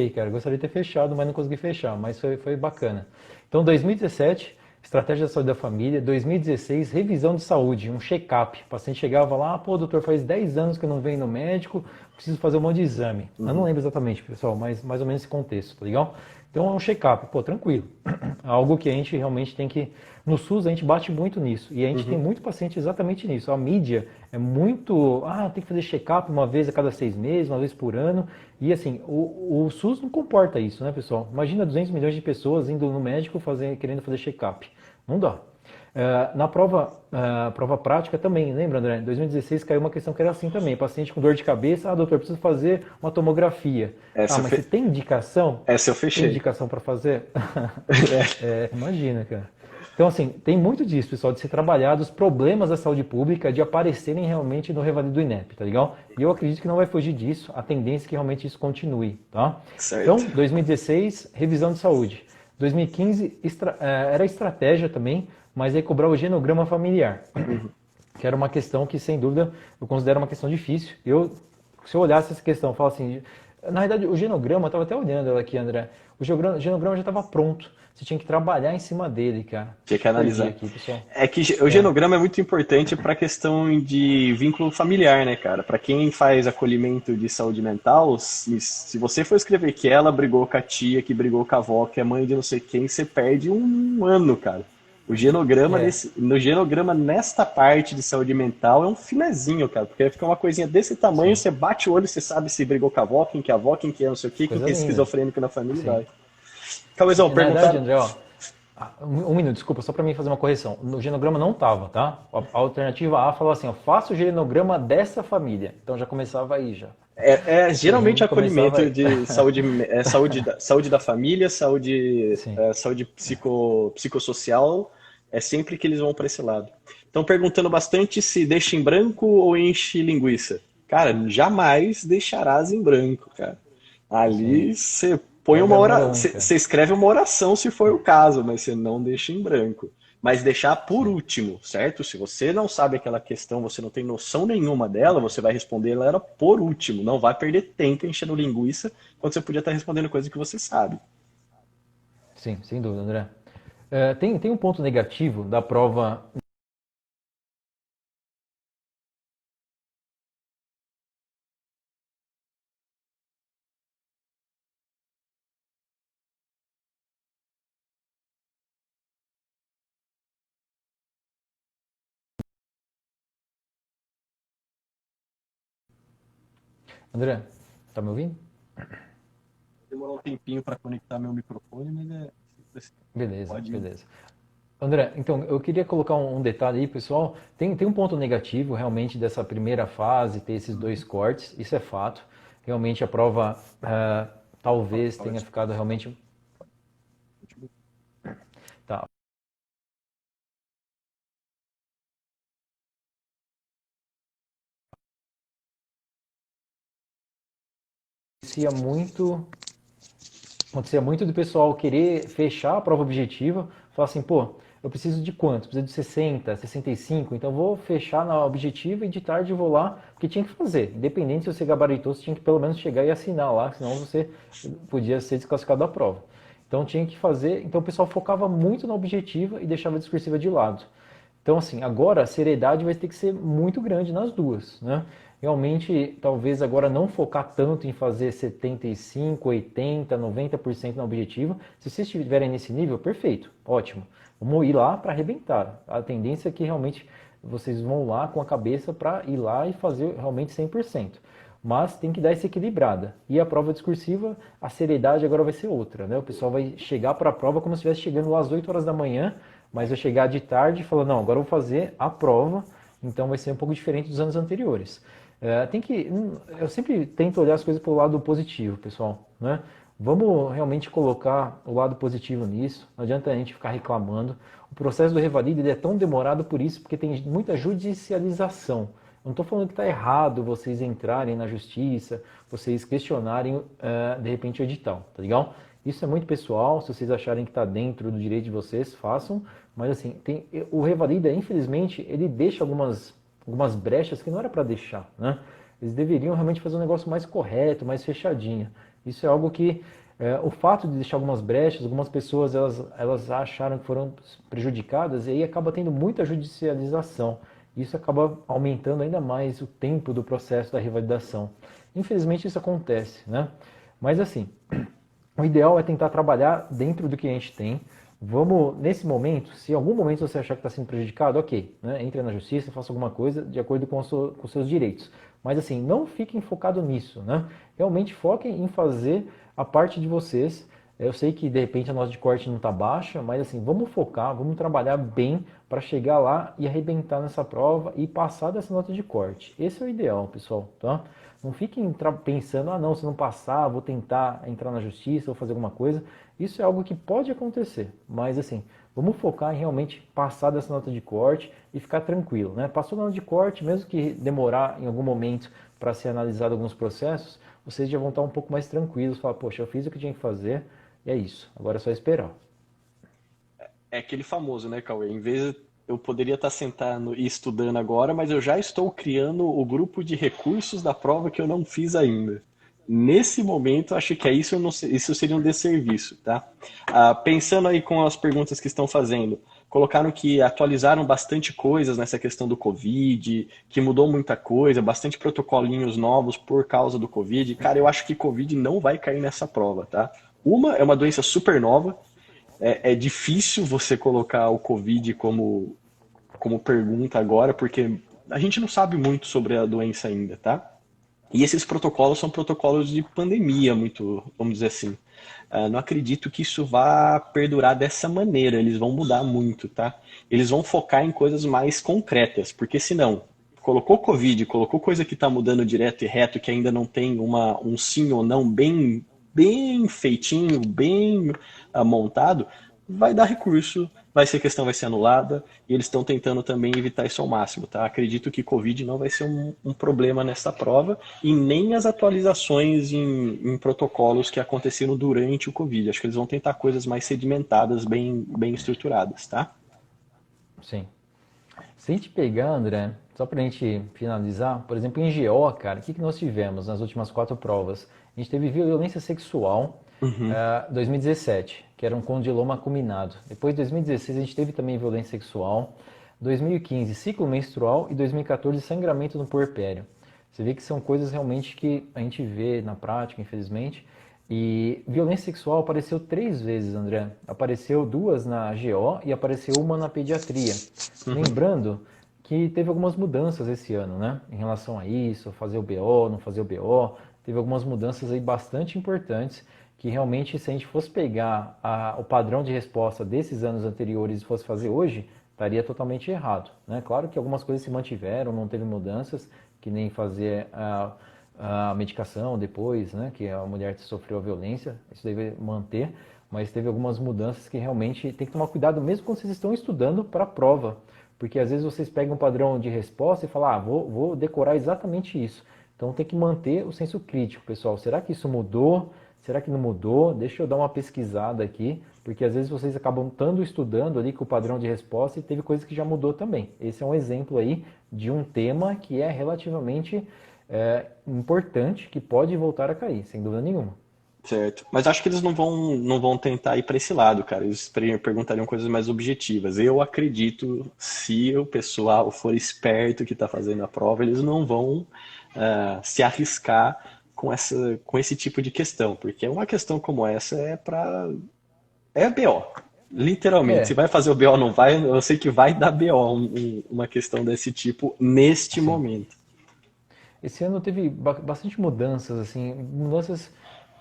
cara. Gostaria de ter fechado, mas não consegui fechar. Mas foi bacana. Então, 2017, estratégia da saúde da família. 2016, revisão de saúde, um check-up. O paciente chegava lá, pô, doutor, faz 10 anos que eu não venho no médico, preciso fazer um monte de exame. Eu não lembro exatamente, pessoal, mas mais ou menos esse contexto, tá legal? Então, é um check-up. Pô, tranquilo. Algo que a gente realmente tem que... No SUS, a gente bate muito nisso. E a gente tem muito paciente exatamente nisso. A mídia é muito... tem que fazer check-up uma vez a cada 6 meses, uma vez por ano. E assim, o SUS não comporta isso, né, pessoal? Imagina 200 milhões de pessoas indo no médico querendo fazer check-up. Não dá. Na prova prática também, lembra, André? Em 2016 caiu uma questão que era assim também. Paciente com dor de cabeça, doutor, preciso fazer uma tomografia. Essa eu, Mas você fe... tem indicação? Essa eu Tem fechei. indicação para fazer? Imagina, cara. Então, assim, tem muito disso, pessoal, de ser trabalhado os problemas da saúde pública, de aparecerem realmente no Revalida do INEP, tá legal? E eu acredito que não vai fugir disso, a tendência é que realmente isso continue, tá? Então, Certo. 2016, revisão de saúde. 2015, era estratégia também, mas aí cobrar o genograma familiar, que era uma questão que, sem dúvida, eu considero uma questão difícil. Se eu olhasse essa questão, eu falo assim, na verdade, o genograma, eu estava até olhando ela aqui, André, o genograma já estava pronto. Você tinha que trabalhar em cima dele, cara. Tinha que Deixa eu perdi analisar. aqui, pessoal. É que o genograma é muito importante para a questão de vínculo familiar, né, cara? Para quem faz acolhimento de saúde mental, se você for escrever que ela brigou com a tia, que brigou com a avó, que é mãe de não sei quem, você perde um ano, cara. É, No genograma, nesta parte de saúde mental, é um filezinho, cara. Porque fica uma coisinha desse tamanho, sim. você bate o olho, você sabe se brigou com a avó, quem que é não sei o quê, quem Coisa que é linda. esquizofrênico na família, e Sim. vai. Calmezão, Na verdade, perguntaram. André, ó, um minuto, desculpa, só para mim fazer uma correção. No genograma não tava, tá? A alternativa A falou assim, ó, faça o genograma dessa família. Então já começava aí já. O errinho Geralmente já começava acolhimento aí. de saúde, saúde da família, Sim. saúde psicossocial, é sempre que eles vão para esse lado. Estão perguntando bastante se deixa em branco ou enche linguiça. Cara, jamais deixarás em branco, cara. Sim. Ali você põe uma Regra número oração, um, cara. você escreve uma oração se for o caso, mas você não deixa em branco. Mas deixar por Sim. último, certo? Se você não sabe aquela questão, você não tem noção nenhuma dela, você vai responder ela por último. Não vai perder tempo enchendo linguiça quando você podia estar respondendo coisa que você sabe. Sim, sem dúvida, André. Tem um ponto negativo da prova. André, tá me ouvindo? Demorou um tempinho para conectar meu microfone, mas Beleza, pode ir. beleza. André, então eu queria colocar um detalhe aí, pessoal. Tem um ponto negativo realmente dessa primeira fase, ter esses dois cortes, isso é fato. Realmente a prova talvez tenha ficado realmente. Tá. Acontecia muito, acontecia muito do pessoal querer fechar a prova objetiva, falar assim, pô, eu preciso de quanto? Preciso de 60, 65, então vou fechar na objetiva e de tarde vou lá, porque tinha que fazer. Independente se você gabaritou, você tinha que pelo menos chegar e assinar lá, senão você podia ser desclassificado da prova. Então tinha que fazer, então o pessoal focava muito na objetiva e deixava a discursiva de lado. Então, assim, agora a seriedade vai ter que ser muito grande nas duas, né? realmente talvez agora não focar tanto em fazer 75, 80, 90% no objetivo. Se vocês estiverem nesse nível, perfeito, ótimo. Vamos ir lá para arrebentar. A tendência é que realmente vocês vão lá com a cabeça para ir lá e fazer realmente 100%. Mas tem que dar essa equilibrada. E a prova discursiva, a seriedade agora vai ser outra, né? O pessoal vai chegar para a prova como se estivesse chegando lá às 8 horas da manhã, mas vai chegar de tarde e falar, não, agora eu vou fazer a prova, então vai ser um pouco diferente dos anos anteriores. Eu sempre tento olhar as coisas pelo lado positivo, pessoal, né? Vamos realmente colocar o lado positivo nisso, não adianta a gente ficar reclamando. O processo do Revalida ele é tão demorado por isso, porque tem muita judicialização. Eu não estou falando que está errado vocês entrarem na justiça, vocês questionarem, de repente, o edital, tá legal? Isso é muito pessoal, se vocês acharem que está dentro do direito de vocês, façam. Mas assim, o Revalida, infelizmente, ele deixa algumas brechas que não era para deixar, né? Eles deveriam realmente fazer um negócio mais correto, mais fechadinho. Isso é algo que, o fato de deixar algumas brechas, algumas pessoas elas acharam que foram prejudicadas e aí acaba tendo muita judicialização. Isso acaba aumentando ainda mais o tempo do processo da revalidação. Infelizmente isso acontece, né? Mas assim, o ideal é tentar trabalhar dentro do que a gente tem. Vamos, nesse momento, se em algum momento você achar que está sendo prejudicado, ok, né? Entre na justiça, faça alguma coisa de acordo com os seus direitos. Mas assim, não fiquem focados nisso, né? Realmente foquem em fazer a parte de vocês. Eu sei que de repente a nota de corte não está baixa, mas assim, vamos focar, vamos trabalhar bem para chegar lá e arrebentar nessa prova e passar dessa nota de corte. Esse é o ideal, pessoal, tá? Não fiquem pensando, não, se não passar, vou tentar entrar na justiça, vou fazer alguma coisa. Isso é algo que pode acontecer, mas assim, vamos focar em realmente passar dessa nota de corte e ficar tranquilo, né? Passou a nota de corte, mesmo que demorar em algum momento para ser analisado alguns processos, vocês já vão estar um pouco mais tranquilos, falar, poxa, eu fiz o que tinha que fazer, e é isso, agora é só esperar. É aquele famoso, né, Cauê? Em vez eu poderia estar sentado e estudando agora, mas eu já estou criando o grupo de recursos da prova que eu não fiz ainda. Nesse momento, acho que é isso, isso seria um desserviço, tá? Pensando aí com as perguntas que estão fazendo, colocaram que atualizaram bastante coisas nessa questão do Covid, que mudou muita coisa, bastante protocolinhos novos por causa do Covid. Cara, eu acho que Covid não vai cair nessa prova, tá? Uma é uma doença super nova, é difícil você colocar o Covid como pergunta agora, porque a gente não sabe muito sobre a doença ainda, tá? E esses protocolos são protocolos de pandemia, muito, vamos dizer assim. Não acredito que isso vá perdurar dessa maneira, eles vão mudar muito, tá? Eles vão focar em coisas mais concretas, porque senão, colocou Covid, colocou coisa que está mudando direto e reto, que ainda não tem um sim ou não bem feitinho, bem montado, vai dar recurso, vai ser anulada, e eles estão tentando também evitar isso ao máximo, tá? Acredito que Covid não vai ser um problema nessa prova, e nem as atualizações em protocolos que aconteceram durante o Covid. Acho que eles vão tentar coisas mais sedimentadas, bem estruturadas, tá? Sim. Se a gente pegar, André, só para a gente finalizar, por exemplo, em GO, cara, o que nós tivemos nas últimas 4 provas? A gente teve violência sexual, 2017, que era um condiloma acuminado. Depois, 2016, a gente teve também violência sexual. 2015, ciclo menstrual. E 2014, sangramento no puerpério. Você vê que são coisas realmente que a gente vê na prática, infelizmente. E violência sexual apareceu 3 vezes, André. Apareceu 2 na GO e apareceu uma na pediatria. Lembrando que teve algumas mudanças esse ano, né? Em relação a isso, fazer o BO, não fazer o BO. Teve algumas mudanças aí bastante importantes que realmente, se a gente fosse pegar o padrão de resposta desses anos anteriores e fosse fazer hoje, estaria totalmente errado, né? Claro que algumas coisas se mantiveram, não teve mudanças, que nem fazer a medicação depois, né? Que a mulher sofreu a violência, isso deve manter, mas teve algumas mudanças que realmente tem que tomar cuidado mesmo quando vocês estão estudando para a prova, porque às vezes vocês pegam um padrão de resposta e falam, vou decorar exatamente isso. Então tem que manter o senso crítico, pessoal. Será que isso mudou? Será que não mudou? Deixa eu dar uma pesquisada aqui, porque às vezes vocês acabam estando estudando ali com o padrão de resposta e teve coisa que já mudou também. Esse é um exemplo aí de um tema que é relativamente importante, que pode voltar a cair, sem dúvida nenhuma. Certo. Mas acho que eles não vão tentar ir para esse lado, cara. Eles perguntariam coisas mais objetivas. Eu acredito, se o pessoal for esperto que está fazendo a prova, eles não vão se arriscar com esse tipo de questão, porque uma questão como essa é BO. Literalmente, se É, vai fazer o BO ou não vai, eu sei que vai dar BO uma questão desse tipo neste sim. momento. Esse ano teve bastante mudanças, assim, mudanças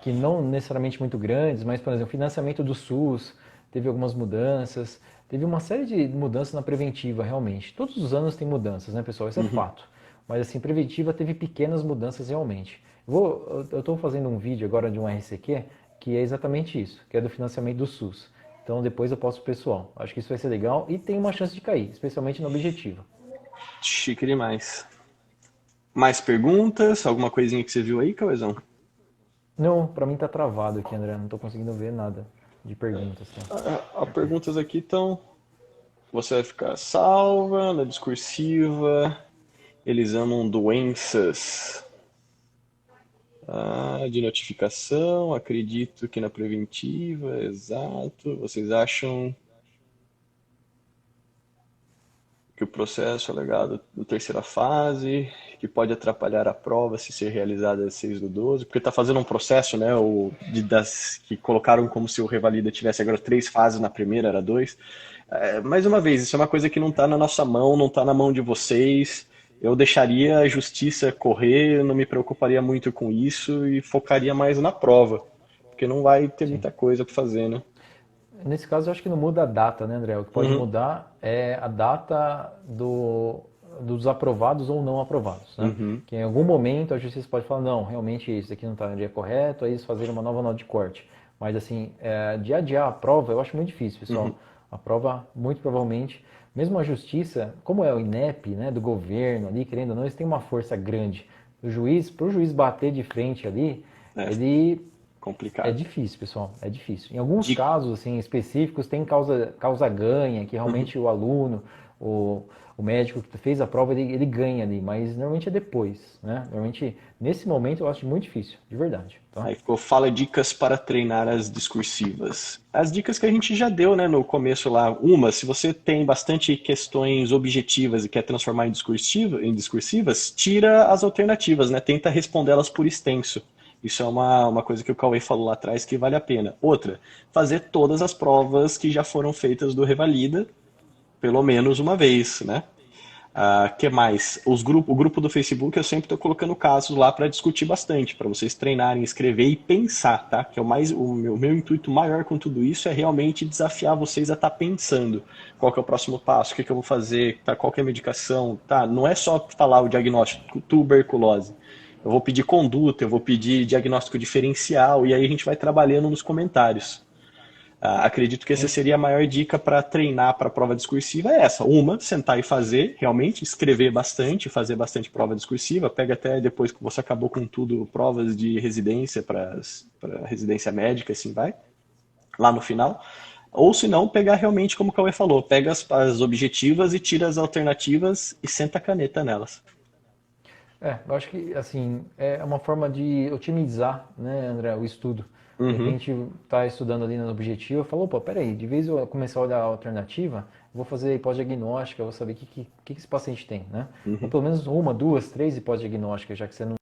que não necessariamente muito grandes, mas, por exemplo, financiamento do SUS teve algumas mudanças, teve uma série de mudanças na preventiva, realmente. Todos os anos tem mudanças, né, pessoal? Isso é Uhum. fato. Mas, assim, preventiva teve pequenas mudanças realmente. Eu estou fazendo um vídeo agora de um RCQ que é exatamente isso, que é do financiamento do SUS. Então, depois eu posto pro pessoal. Acho que isso vai ser legal e tem uma chance de cair, especialmente no objetivo. Chique demais. Mais perguntas? Alguma coisinha que você viu aí, Cauezão? Não, pra mim tá travado aqui, André. Não tô conseguindo ver nada de perguntas, tá? As perguntas aqui estão. Você vai ficar salva na discursiva. Eles amam doenças. De notificação, acredito que na preventiva, exato. Vocês acham que o processo é legado na terceira fase, que pode atrapalhar a prova se ser realizada às 6/12, porque está fazendo um processo, né, que colocaram como se o Revalida tivesse agora 3 fases, na primeira era 2. Mais uma vez, isso é uma coisa que não está na nossa mão, não está na mão de vocês. Eu deixaria a justiça correr, não me preocuparia muito com isso e focaria mais na prova, porque não vai ter Sim. muita coisa para fazer, né? Nesse caso, eu acho que não muda a data, né, André? O que pode Uhum, mudar é a data dos aprovados ou não aprovados, né? uhum, Que em algum momento a justiça pode falar, não, realmente isso aqui não está no dia correto, aí eles fazerem uma nova nota de corte. Mas, assim, de adiar a prova, eu acho muito difícil, uhum. pessoal. A prova, muito provavelmente, mesmo a justiça, como é o INEP, né, do governo ali, querendo ou não, eles têm uma força grande. O juiz, para o juiz bater de frente ali, É ele é complicado. difícil, pessoal, é difícil. Em alguns De... casos assim específicos tem causa ganha, que Uhum. realmente o aluno, o, o médico que fez a prova, ele ganha ali, mas normalmente é depois, né? Normalmente nesse momento eu acho muito difícil, de verdade, tá? Aí ficou, fala dicas para treinar as discursivas. As dicas que a gente já deu, né, no começo lá. Uma, se você tem bastante questões objetivas e quer transformar em discursivas, tira as alternativas, né? Tenta respondê-las por extenso. Isso é uma coisa que o Cauê falou lá atrás que vale a pena. Outra, fazer todas as provas que já foram feitas do Revalida, pelo menos uma vez, né? Que mais? O grupo do Facebook eu sempre estou colocando casos lá para discutir bastante, para vocês treinarem, escrever e pensar, tá? Que é o meu intuito maior com tudo isso é realmente desafiar vocês a estar pensando qual que é o próximo passo, o que, que eu vou fazer, tá? Qual que é a medicação, tá? Não é só falar o diagnóstico, tuberculose. Eu vou pedir conduta, eu vou pedir diagnóstico diferencial e aí a gente vai trabalhando nos comentários. Acredito que essa Sim. seria a maior dica para treinar para a prova discursiva, é essa. Uma, sentar e fazer, realmente, escrever bastante, fazer bastante prova discursiva, pega até depois que você acabou com tudo, provas de residência para residência médica, assim vai, lá no final. Ou se não, pegar realmente, como o Cauê falou, pega as objetivas e tira as alternativas e senta a caneta nelas. Eu acho que assim é uma forma de otimizar, né, André, o estudo. De Uhum, repente tá estudando ali no objetivo, falou, pô, peraí, de vez eu começar a olhar a alternativa, eu vou fazer hipótese diagnóstica, eu vou saber o que esse paciente tem, né? Ou uhum. pelo menos uma, duas, três hipóteses diagnósticas, já que você não.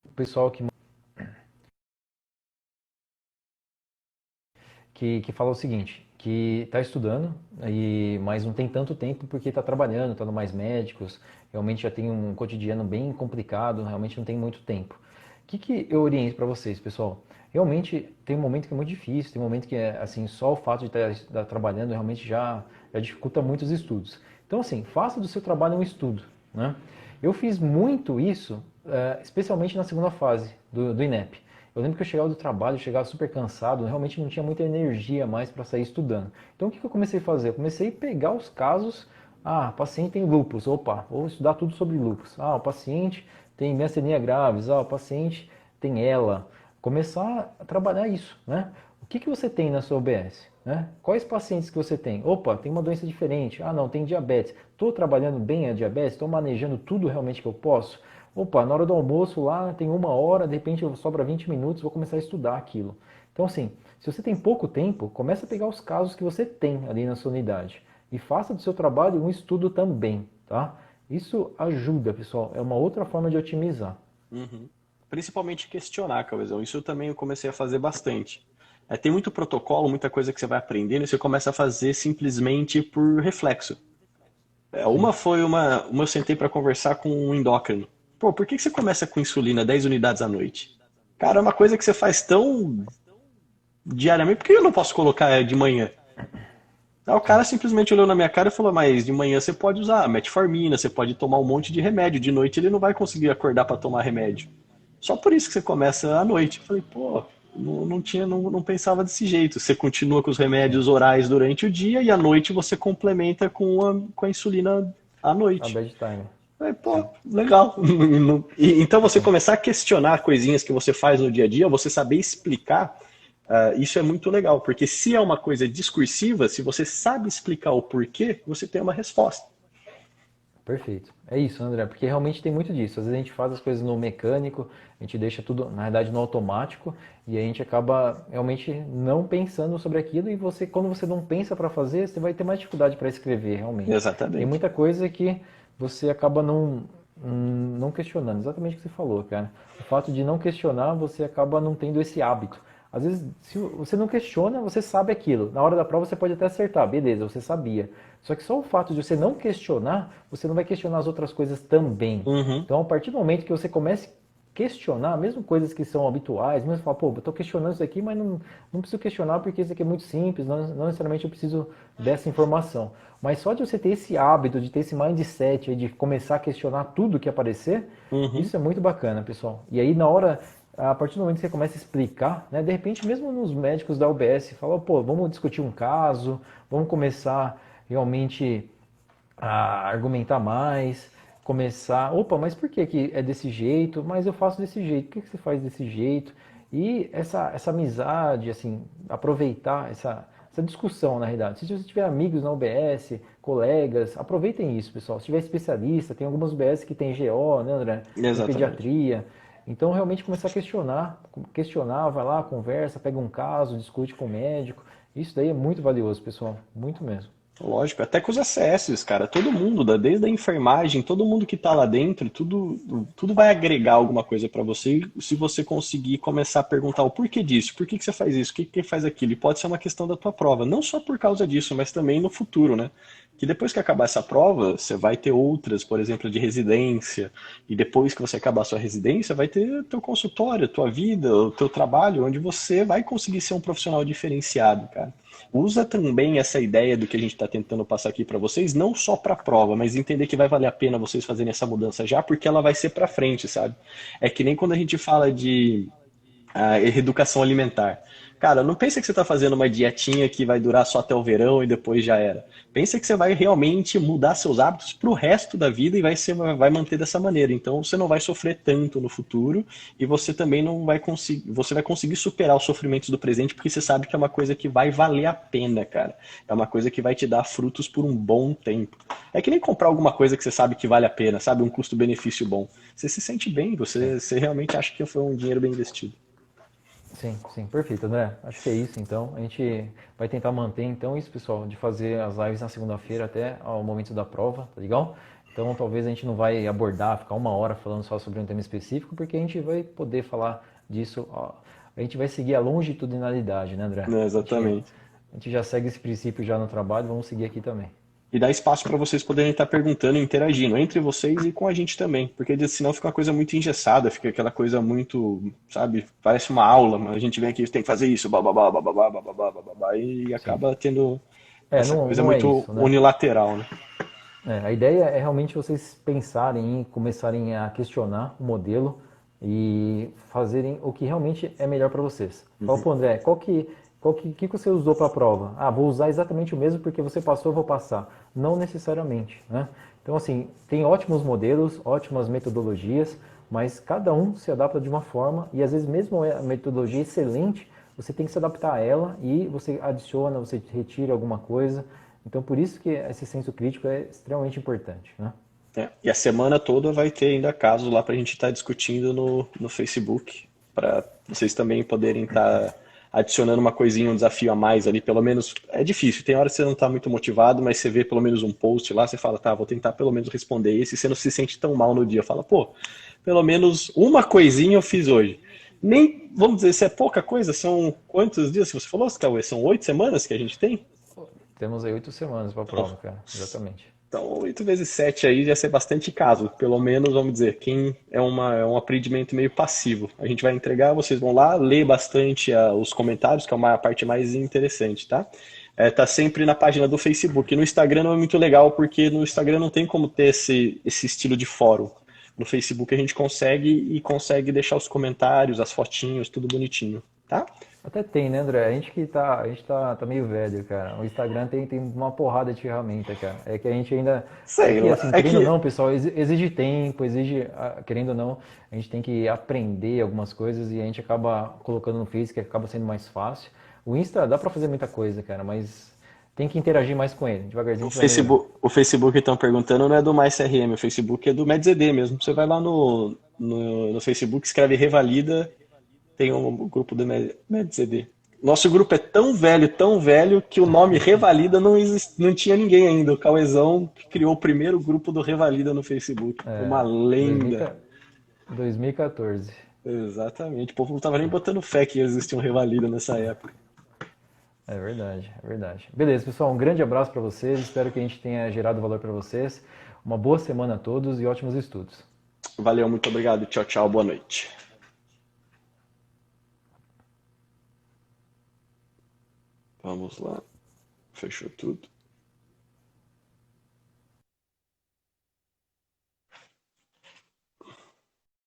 O pessoal que fala o seguinte, que está estudando, mas não tem tanto tempo porque está trabalhando, está no Mais Médicos, realmente já tem um cotidiano bem complicado, realmente não tem muito tempo. O que eu oriento para vocês, pessoal? Realmente tem um momento que é muito difícil, tem um momento que é assim, só o fato de estar trabalhando realmente já dificulta muito os estudos. Então assim, faça do seu trabalho um estudo, né? Eu fiz muito isso, especialmente na segunda fase do INEP. Eu lembro que eu chegava do trabalho, eu chegava super cansado, realmente não tinha muita energia mais para sair estudando. Então o que eu comecei a fazer? Eu comecei a pegar os casos, o paciente tem lúpus, opa, vou estudar tudo sobre lúpus. O paciente tem miastenia graves, o paciente tem ELA. Começar a trabalhar isso, né? O que você tem na sua OBS? né? Quais pacientes que você tem? Opa, tem uma doença diferente. Ah, não, tem diabetes. Estou trabalhando bem a diabetes? Estou manejando tudo realmente que eu posso? Opa, na hora do almoço lá tem 1 hora, de repente sobra 20 minutos, vou começar a estudar aquilo. Então, assim, se você tem pouco tempo, comece a pegar os casos que você tem ali na sua unidade e faça do seu trabalho um estudo também, tá? Isso ajuda, pessoal. É uma outra forma de otimizar. Uhum. Principalmente questionar, Cauezão. Isso eu também comecei a fazer bastante. Tem muito protocolo, muita coisa que você vai aprendendo e você começa a fazer simplesmente por reflexo. Sim. Uma eu sentei para conversar com um endócrino. Pô, por que que você começa com insulina 10 unidades à noite? Cara, é uma coisa que você faz tão diariamente, por que eu não posso colocar de manhã? Aí o Sim. cara simplesmente olhou na minha cara e falou: Mas de manhã você pode usar metformina, você pode tomar um monte de remédio. De noite ele não vai conseguir acordar para tomar remédio. Só por isso que você começa à noite. Eu falei: Pô, não pensava desse jeito. Você continua com os Sim. remédios orais durante o dia e à noite você complementa com a insulina à A noite. bad time. Aí, pô, Sim. legal. Então você Sim. começar a questionar coisinhas que você faz no dia a dia, você saber explicar, isso é muito legal, porque se é uma coisa discursiva, se você sabe explicar o porquê, você tem uma resposta. Perfeito. É isso, André, porque realmente tem muito disso. Às vezes a gente faz as coisas no mecânico, a gente deixa tudo, na verdade, no automático, e a gente acaba realmente não pensando sobre aquilo, e você, quando você não pensa para fazer, você vai ter mais dificuldade para escrever, realmente. Tem Exatamente. muita coisa que você acaba não questionando, exatamente o que você falou, cara. O fato de não questionar, você acaba não tendo esse hábito. Às vezes, se você não questiona, você sabe aquilo. Na hora da prova você pode até acertar, beleza, você sabia. Só que só o fato de você não questionar, você não vai questionar as outras coisas também. Uhum. Então, a partir do momento que você comece a questionar, mesmo coisas que são habituais, mesmo falar, pô, eu estou questionando isso aqui, mas não preciso questionar porque isso aqui é muito simples, não necessariamente eu preciso dessa informação. Mas só de você ter esse hábito, de ter esse mindset, de começar a questionar tudo que aparecer, Uhum. isso é muito bacana, pessoal. E aí, na hora, a partir do momento que você começa a explicar, né, de repente, mesmo nos médicos da UBS, fala, pô, vamos discutir um caso, vamos começar realmente a argumentar mais, começar, opa, mas por que que é desse jeito? Mas eu faço desse jeito, por que que você faz desse jeito? E essa amizade, assim, aproveitar essa discussão, na realidade. Se você tiver amigos na UBS, colegas, aproveitem isso, pessoal. Se tiver especialista, tem algumas UBS que tem GO, né, André? Tem Exatamente. pediatria. Então, realmente começar a questionar, vai lá, conversa, pega um caso, discute com o médico. Isso daí é muito valioso, pessoal, muito mesmo. Lógico, até com os acessos, cara, todo mundo, desde a enfermagem, todo mundo que tá lá dentro, tudo vai agregar alguma coisa para você se você conseguir começar a perguntar o porquê disso, por que que você faz isso, o que que faz aquilo, e pode ser uma questão da tua prova, não só por causa disso, mas também no futuro, né? Que depois que acabar essa prova, você vai ter outras, por exemplo, de residência, e depois que você acabar a sua residência, vai ter teu consultório, tua vida, o teu trabalho, onde você vai conseguir ser um profissional diferenciado, cara. Usa também essa ideia do que a gente está tentando passar aqui para vocês, não só para a prova, mas entender que vai valer a pena vocês fazerem essa mudança já, porque ela vai ser para frente, sabe? É que nem quando a gente fala de reeducação alimentar. Cara, não pensa que você está fazendo uma dietinha que vai durar só até o verão e depois já era. Pensa que você vai realmente mudar seus hábitos para o resto da vida e vai manter dessa maneira. Então você não vai sofrer tanto no futuro e você também não vai conseguir, você vai conseguir superar os sofrimentos do presente porque você sabe que é uma coisa que vai valer a pena, cara. É uma coisa que vai te dar frutos por um bom tempo. É que nem comprar alguma coisa que você sabe que vale a pena, sabe? Um custo-benefício bom. Você se sente bem, Sim. você realmente acha que foi um dinheiro bem investido. Sim, sim, perfeito, André. Acho que é isso, então. A gente vai tentar manter, então, isso, pessoal, de fazer as lives na segunda-feira até ao momento da prova, tá legal? Então, talvez a gente não vai abordar, ficar 1 hora falando só sobre um tema específico, porque a gente vai poder falar disso, ó, a gente vai seguir a longitudinalidade, né, André? Né, A gente, exatamente. a gente já segue esse princípio já no trabalho, vamos seguir aqui também. E dá espaço para vocês poderem estar perguntando e interagindo entre vocês e com a gente também. Porque senão fica uma coisa muito engessada, fica aquela coisa muito, sabe, parece uma aula, mas a gente vem aqui, tem que fazer isso, bababá, bababá, bababá, bababá, e Sim. acaba tendo É, essa não, coisa não é muito isso, né? unilateral, né? A ideia é realmente vocês pensarem e começarem a questionar o modelo e fazerem o que realmente é melhor para vocês. Fala, pô, André, que você usou para a prova? Ah, vou usar exatamente o mesmo porque você passou, eu vou passar. Não necessariamente, né? Então, assim, tem ótimos modelos, ótimas metodologias, mas cada um se adapta de uma forma e às vezes mesmo a metodologia excelente, você tem que se adaptar a ela e você adiciona, você retira alguma coisa. Então, por isso que esse senso crítico é extremamente importante, né? E a semana toda vai ter ainda casos lá para a gente estar discutindo no Facebook, para vocês também poderem estar adicionando uma coisinha, um desafio a mais ali, pelo menos. É difícil, tem hora que você não está muito motivado, mas você vê pelo menos um post lá, você fala, tá, vou tentar pelo menos responder esse, e você não se sente tão mal no dia. Fala, pô, pelo menos uma coisinha eu fiz hoje. Nem, vamos dizer, se é pouca coisa, são quantos dias que você falou, Cauê? São 8 semanas que a gente tem? Temos aí 8 semanas para a prova, cara. Exatamente. Então, 8 vezes 7 aí já ser bastante caso. Pelo menos, vamos dizer, quem é um aprendimento meio passivo. A gente vai entregar, vocês vão lá, ler bastante os comentários, que é uma parte mais interessante, tá? Tá sempre na página do Facebook. No Instagram não é muito legal, porque no Instagram não tem como ter esse estilo de fórum. No Facebook a gente consegue deixar os comentários, as fotinhos, tudo bonitinho, tá? Até tem, né, André? A gente tá meio velho, cara. O Instagram tem uma porrada de ferramenta, cara. É que a gente ainda. É Sei que, lá, assim, é querendo ou que não, pessoal, exige tempo, querendo ou não, a gente tem que aprender algumas coisas e a gente acaba colocando no Face, que acaba sendo mais fácil. O Insta dá pra fazer muita coisa, cara, mas tem que interagir mais com ele. Devagarzinho a gente vai melhorando. O Facebook estão perguntando não é do MyCRM, o Facebook é do MedZD mesmo. Você vai lá no Facebook, escreve Revalida, tem um grupo do MedZD. Nosso grupo é tão velho, que o nome Revalida não tinha ninguém ainda. O Cauezão que criou o primeiro grupo do Revalida no Facebook. Uma lenda. 2014. Exatamente. O povo não estava nem botando fé que existia um Revalida nessa época. É verdade, é verdade. Beleza, pessoal, um grande abraço para vocês. Espero que a gente tenha gerado valor para vocês. Uma boa semana a todos e ótimos estudos. Valeu, muito obrigado. Tchau, tchau, boa noite. Vamos lá. Fechou tudo.